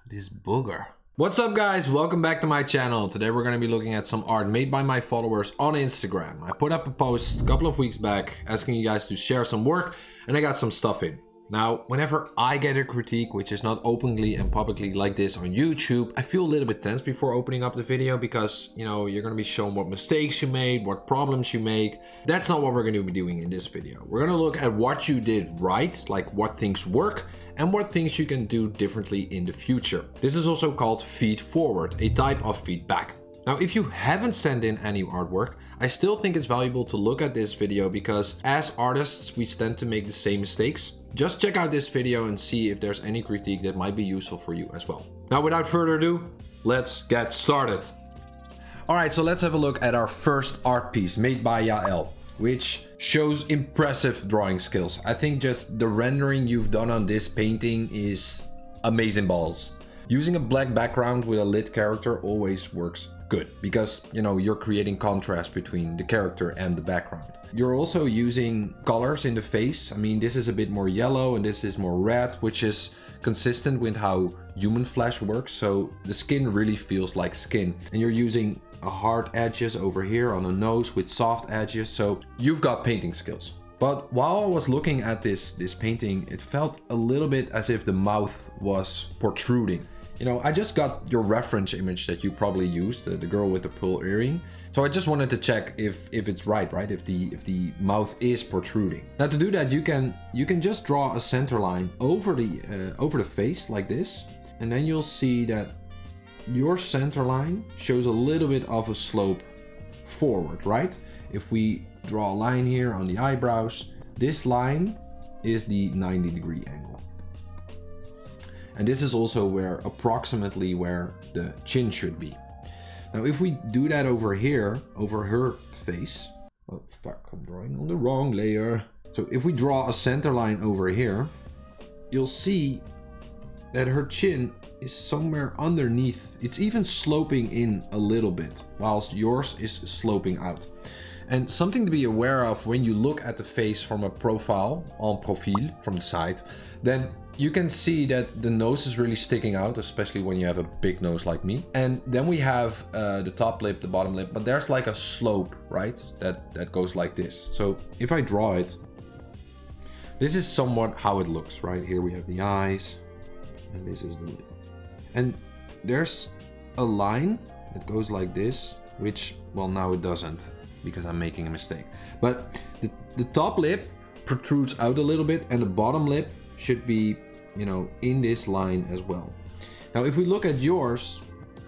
This booger. What's up guys, welcome back to my channel. Today we're going to be looking at some art made by my followers on Instagram. I put up a post a couple of weeks back asking you guys to share some work and I got some stuff in. Now, whenever I get a critique which is not openly and publicly like this on YouTube, I feel a little bit tense before opening up the video because, you know, you're going to be shown what mistakes you made, what problems you make. That's not what we're going to be doing in this video. We're going to look at what you did right, like what things work, and what things you can do differently in the future. This is also called feed forward, a type of feedback. Now, if you haven't sent in any artwork, I still think it's valuable to look at this video because as artists, we tend to make the same mistakes. Just check out this video and see if there's any critique that might be useful for you as well. Now, without further ado, let's get started. All right, so let's have a look at our first art piece made by Yael, which shows impressive drawing skills. I think just the rendering you've done on this painting is amazing balls. Using a black background with a lit character always works good because, you know, you're creating contrast between the character and the background. You're also using colors in the face. I mean, this is a bit more yellow and this is more red, which is consistent with how human flesh works. So the skin really feels like skin, and you're using hard edges over here on the nose with soft edges. So you've got painting skills. But while I was looking at this painting, it felt a little bit as if the mouth was protruding. You know, I just got your reference image that you probably used, the girl with the pearl earring. So I just wanted to check if it's right? If the mouth is protruding. Now to do that, you can just draw a center line over the face like this, and then you'll see that your center line shows a little bit of a slope forward, right? If we draw a line here on the eyebrows, this line is the 90-degree angle. And this is also approximately where the chin should be. Now, if we do that over here, over her face, oh fuck, I'm drawing on the wrong layer. So if we draw a center line over here, you'll see that her chin is somewhere underneath. It's even sloping in a little bit, whilst yours is sloping out. And something to be aware of when you look at the face from a profile, en profile, from the side, then you can see that the nose is really sticking out, especially when you have a big nose like me. And then we have the top lip, the bottom lip, but there's like a slope, right? That goes like this. So if I draw it, this is somewhat how it looks, right? Here we have the eyes, and this is the lip. And there's a line that goes like this, which, well, now it doesn't, because I'm making a mistake. But the top lip protrudes out a little bit, and the bottom lip should be, you know, in this line as well. Now, if we look at yours,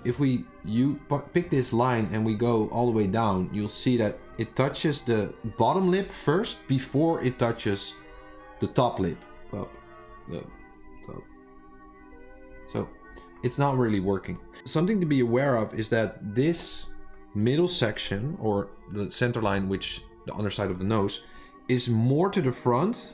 if you pick this line and we go all the way down, you'll see that it touches the bottom lip first before it touches the top lip. Up, top. So it's not really working. Something to be aware of is that this middle section, or the center line, which the underside of the nose, is more to the front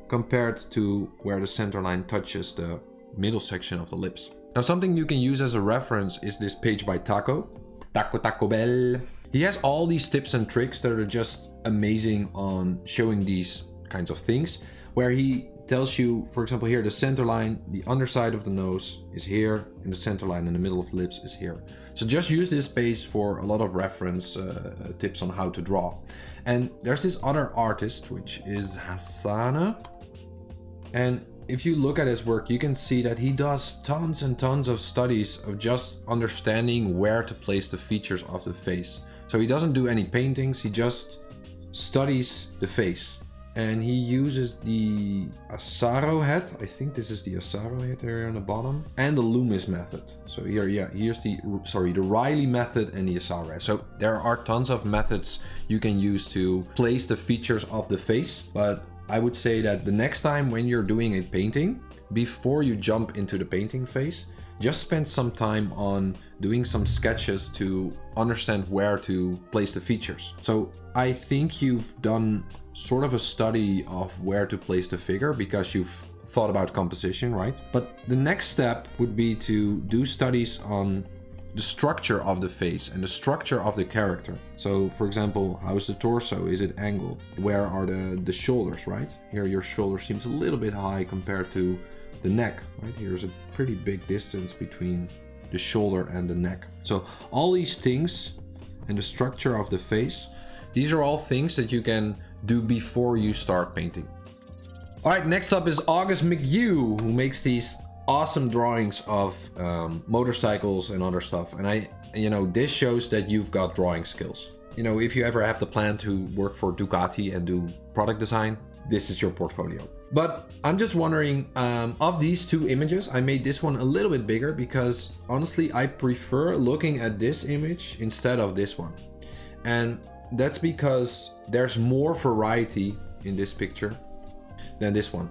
compared to where the center line touches the middle section of the lips. Now, something you can use as a reference is this page by Taco Bell. He has all these tips and tricks that are just amazing on showing these kinds of things, where he tells you, for example, here the center line, the underside of the nose is here, and the center line in the middle of the lips is here. So just use this page for a lot of reference tips on how to draw. And there's this other artist, which is Hassana. And if you look at his work, you can see that he does tons and tons of studies of just understanding where to place the features of the face. So he doesn't do any paintings, he just studies the face. And he uses the Asaro head. I think this is the Asaro head there on the bottom. And the Loomis method. So here, yeah, here's the Riley method and the Asaro head. So there are tons of methods you can use to place the features of the face. But I would say that the next time when you're doing a painting, before you jump into the painting phase, just spend some time on doing some sketches to understand where to place the features. So I think you've done sort of a study of where to place the figure because you've thought about composition, right? But the next step would be to do studies on the structure of the face and the structure of the character. So for example, how is the torso? Is it angled? Where are the shoulders, right? Here your shoulder seems a little bit high compared to the neck, right? Here's a pretty big distance between the shoulder and the neck. So all these things and the structure of the face, these are all things that you can do before you start painting. All right, next up is August McHugh, who makes these awesome drawings of motorcycles and other stuff. And this shows that you've got drawing skills. You know, if you ever have the plan to work for Ducati and do product design, this is your portfolio. But I'm just wondering, of these two images, I made this one a little bit bigger because honestly, I prefer looking at this image instead of this one. And that's because there's more variety in this picture than this one.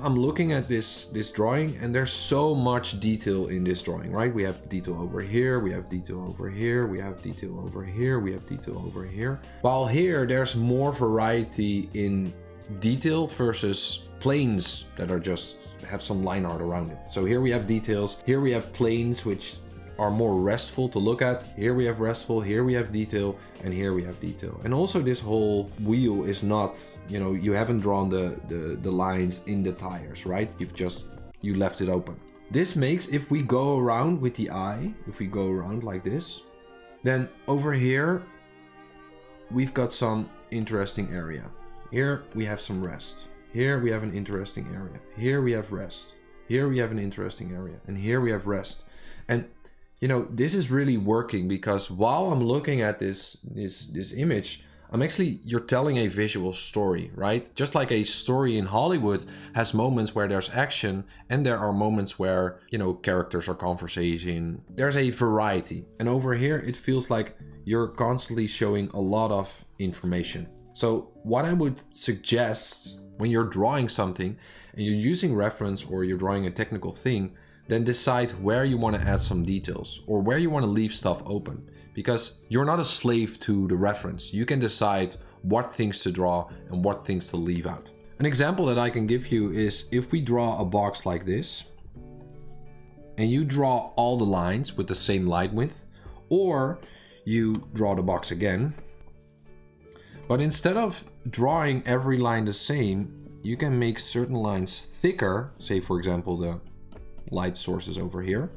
I'm looking at this drawing and there's so much detail in this drawing, right? We have detail over here, we have detail over here, we have detail over here, we have detail over here. While here, there's more variety in detail versus planes that are just have some line art around it. So here we have details, here we have planes which are more restful to look at. Here we have restful, here we have detail, and here we have detail. And also this whole wheel is not, you haven't drawn the lines in the tires, right? You left it open. This makes, if we go around with the eye, if we go around like this, then over here, we've got some interesting area. Here we have some rest. Here we have an interesting area. Here we have rest. Here we have an interesting area. And here we have rest. And this is really working because while I'm looking at this image, you're telling a visual story, right? Just like a story in Hollywood has moments where there's action and there are moments where, characters are conversation. There's a variety. And over here, it feels like you're constantly showing a lot of information. So what I would suggest when you're drawing something and you're using reference or you're drawing a technical thing, then decide where you want to add some details or where you want to leave stuff open, because you're not a slave to the reference. You can decide what things to draw and what things to leave out. An example that I can give you is if we draw a box like this and you draw all the lines with the same line width, or you draw the box again, but instead of drawing every line the same, you can make certain lines thicker. Say for example, the light sources over here.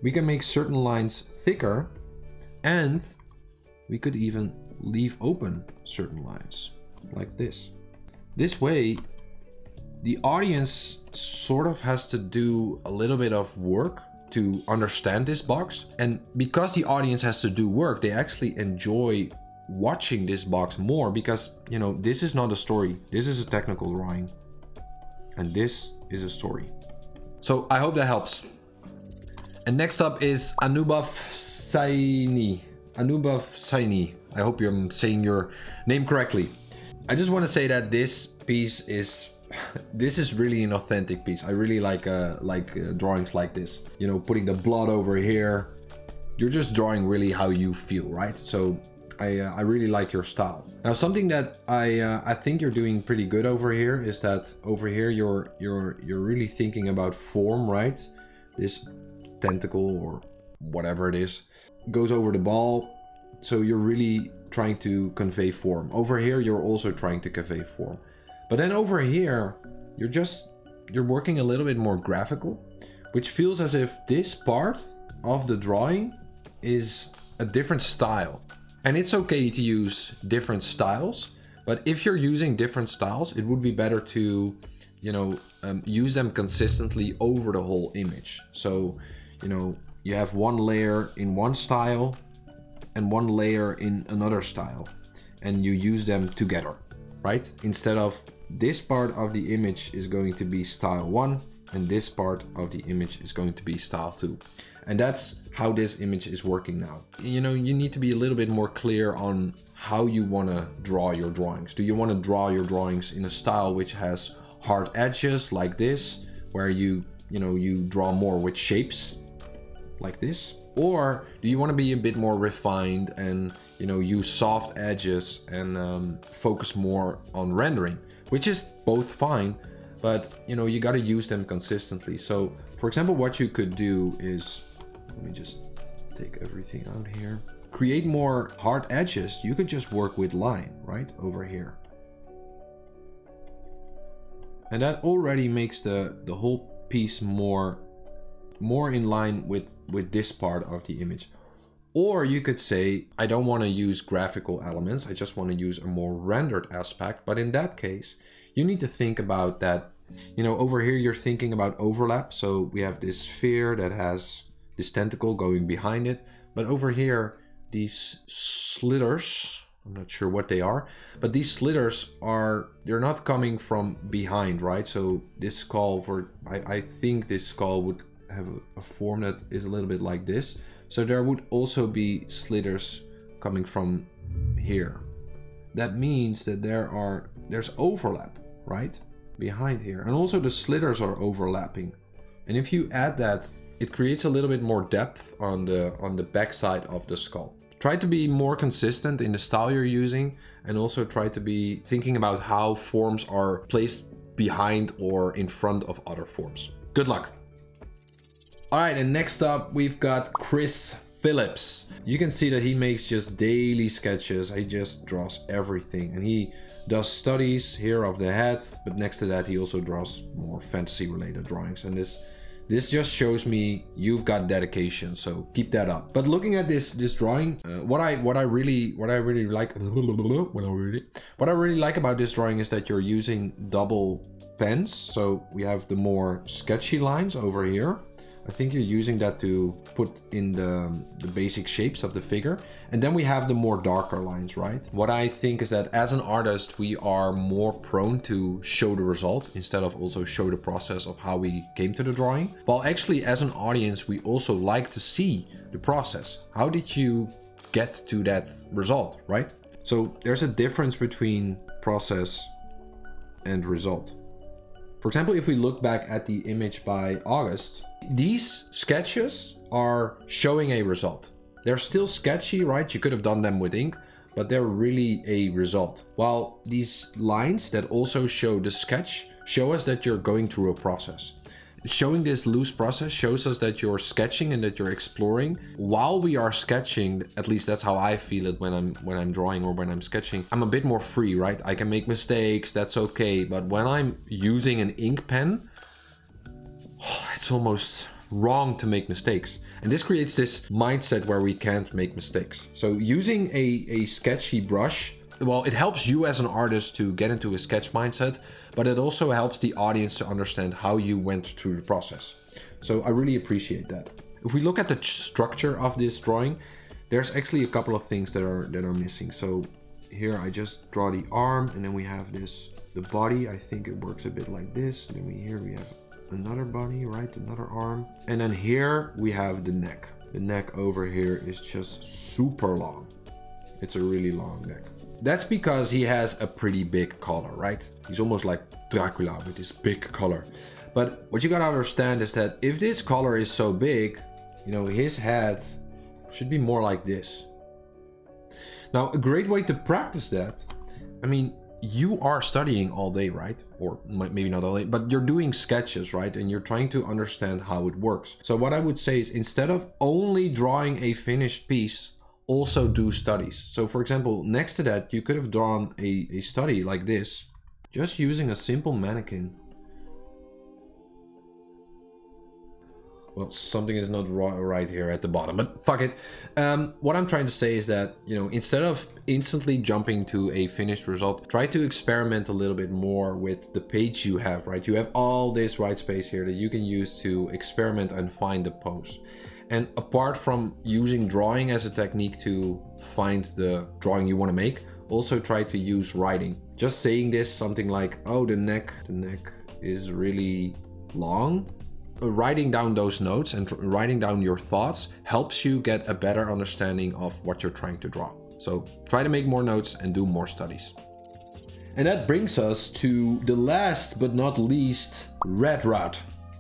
We can make certain lines thicker and we could even leave open certain lines like this. This way, the audience sort of has to do a little bit of work to understand this box. And because the audience has to do work, they actually enjoy watching this box more because, this is not a story. This is a technical drawing and this is a story. So I hope that helps. And next up is Anubhav Saini. Anubhav Saini. I hope I'm saying your name correctly. I just want to say that this piece is really an authentic piece. I really like drawings like this. Putting the blood over here. You're just drawing really how you feel, right? So I really like your style. Now something that I think you're doing pretty good over here is that over here you're really thinking about form, right? This tentacle or whatever it is goes over the ball, so you're really trying to convey form. Over here you're also trying to convey form, but then over here you're working a little bit more graphical, which feels as if this part of the drawing is a different style. And it's okay to use different styles, but if you're using different styles, it would be better to, use them consistently over the whole image. So, you have one layer in one style and one layer in another style, and you use them together, right? Instead of this part of the image is going to be style 1 and this part of the image is going to be style 2. And that's how this image is working now. You need to be a little bit more clear on how you want to draw your drawings. Do you want to draw your drawings in a style which has hard edges like this, where you draw more with shapes like this? Or do you want to be a bit more refined and use soft edges and focus more on rendering, which is both fine, but you got to use them consistently. So for example, what you could do is, let me just take everything out here. Create more hard edges, you could just work with line, right? Over here. And that already makes the whole piece more in line with this part of the image. Or you could say, I don't want to use graphical elements, I just want to use a more rendered aspect. But in that case, you need to think about that. You know, over here you're thinking about overlap. So we have this sphere that has this tentacle going behind it. But over here, these slitters, I'm not sure what they are, but these slitters they're not coming from behind, right? So this skull, I think this skull would have a form that is a little bit like this. So there would also be slitters coming from here. That means that there's overlap, right? Behind here. And also the slitters are overlapping. And if you add that, it creates a little bit more depth on the back side of the skull. Try to be more consistent in the style you're using, and also try to be thinking about how forms are placed behind or in front of other forms. Good luck. All right, and next up we've got Chris Phillips. You can see that he makes just daily sketches. He just draws everything, and he does studies here of the head, but next to that he also draws more fantasy related drawings. And this just shows me you've got dedication, so keep that up. But looking at this drawing, what I really like about this drawing is that you're using double pens. So we have the more sketchy lines over here. I think you're using that to put in the basic shapes of the figure. And then we have the more darker lines, right? What I think is that as an artist, we are more prone to show the result instead of also show the process of how we came to the drawing. While actually as an audience, we also like to see the process. How did you get to that result, right? So there's a difference between process and result. For example, if we look back at the image by August, these sketches are showing a result. They're still sketchy, right? You could have done them with ink, but they're really a result. While these lines that also show the sketch show us that you're going through a process. Showing this loose process shows us that you're sketching and that you're exploring. While we are sketching, at least that's how I feel it when I'm drawing or when I'm sketching, I'm a bit more free, right? I can make mistakes, that's okay. But when I'm using an ink pen, it's almost wrong to make mistakes. And this creates this mindset where we can't make mistakes. So using a sketchy brush, well, it helps you as an artist to get into a sketch mindset, but it also helps the audience to understand how you went through the process. So I really appreciate that. If we look at the structure of this drawing, there's actually a couple of things that are missing. So here I just draw the arm, and then we have the body. I think it works a bit like this. And then here we have another body, right? Another arm. And then here we have the neck. The neck over here is just super long. It's a really long neck. That's because he has a pretty big collar, right? He's almost like Dracula with this big collar. But what you gotta understand is that if this collar is so big, you know, his head should be more like this. Now, a great way to practice that, I mean, you are studying all day, right? Or maybe not all day, but you're doing sketches, right? And you're trying to understand how it works. So what I would say is, instead of only drawing a finished piece, also do studies. So for example, next to that, you could have drawn a study like this, just using a simple mannequin. Well, something is not right here at the bottom, but fuck it. What I'm trying to say is that, you know, instead of instantly jumping to a finished result, try to experiment a little bit more with the page you have, right? You have all this white space here that you can use to experiment and find the pose. And apart from using drawing as a technique to find the drawing you want to make, also try to use writing. Just saying this, something like, oh, the neck is really long. Writing down those notes and writing down your thoughts helps you get a better understanding of what you're trying to draw. So try to make more notes and do more studies. And that brings us to the last but not least, Redrad,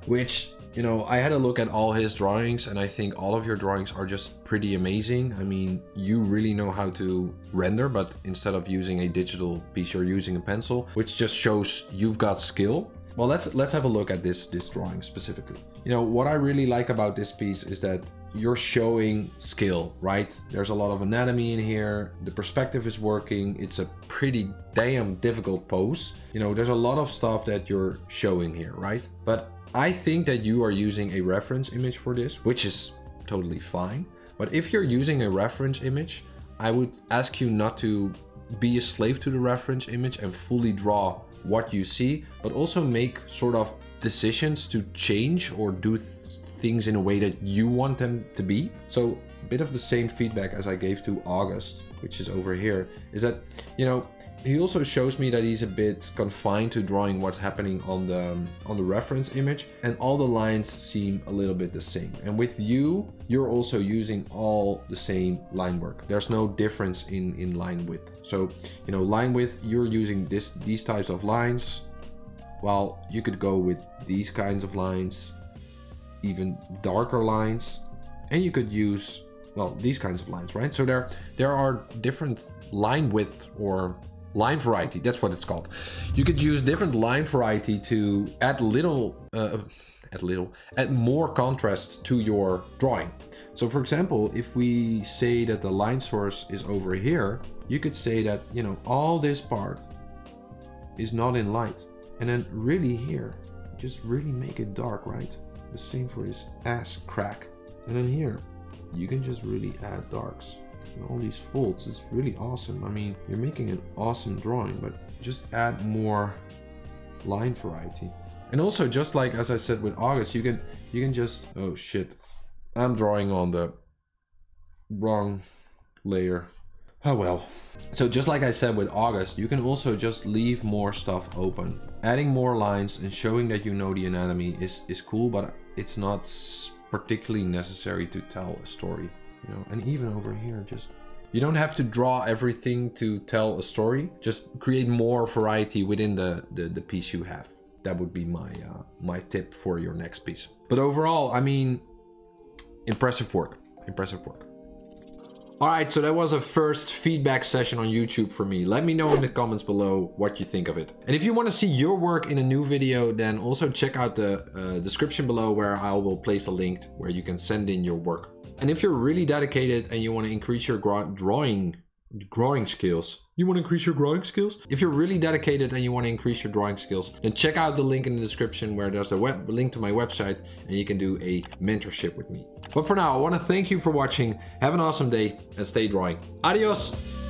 which, you know, I had a look at all his drawings, and I think all of your drawings are just pretty amazing. I mean, you really know how to render, but instead of using a digital piece, you're using a pencil, which just shows you've got skill. Well, let's have a look at this drawing specifically. You know, what I really like about this piece is that you're showing skill, right? There's a lot of anatomy in here. The perspective is working. It's a pretty damn difficult pose. You know, there's a lot of stuff that you're showing here, right? But I think that you are using a reference image for this, which is totally fine. But if you're using a reference image, I would ask you not to be a slave to the reference image and fully draw what you see, but also make sort of decisions to change or do things in a way that you want them to be. So a bit of the same feedback as I gave to August, which is over here, is that, you know, he also shows me that he's a bit confined to drawing what's happening on the reference image, and all the lines seem a little bit the same. And with you, you're also using all the same line work. There's no difference in line width. So, you know, line width, you're using these types of lines, while you could go with these kinds of lines, even darker lines, and you could use, well, these kinds of lines, right? So there are different line width or line variety, that's what it's called. You could use different line variety to add add more contrast to your drawing. So for example, if we say that the line source is over here, you could say that, you know, all this part is not in light, and then really here, just really make it dark, right? The same for this ass crack. And then here, you can just really add darks. And all these folds is really awesome. I mean, you're making an awesome drawing, but just add more line variety. And also, just like as I said with August, you can just, oh shit, I'm drawing on the wrong layer. Oh well. So just like I said with August, you can also just leave more stuff open. Adding more lines and showing that you know the anatomy is cool, but it's not particularly necessary to tell a story. You know, and even over here, just, you don't have to draw everything to tell a story. Just create more variety within the piece you have. That would be my tip for your next piece. But overall, I mean, impressive work. Impressive work. Alright, so that was a first feedback session on YouTube for me. Let me know in the comments below what you think of it. And if you want to see your work in a new video, then also check out the description below, where I will place a link where you can send in your work. And if you're really dedicated and you want to increase your drawing skills, if you're really dedicated and you want to increase your drawing skills, then check out the link in the description where there's a link to my website, and you can do a mentorship with me. But for now, I want to thank you for watching. Have an awesome day and stay drawing. Adios!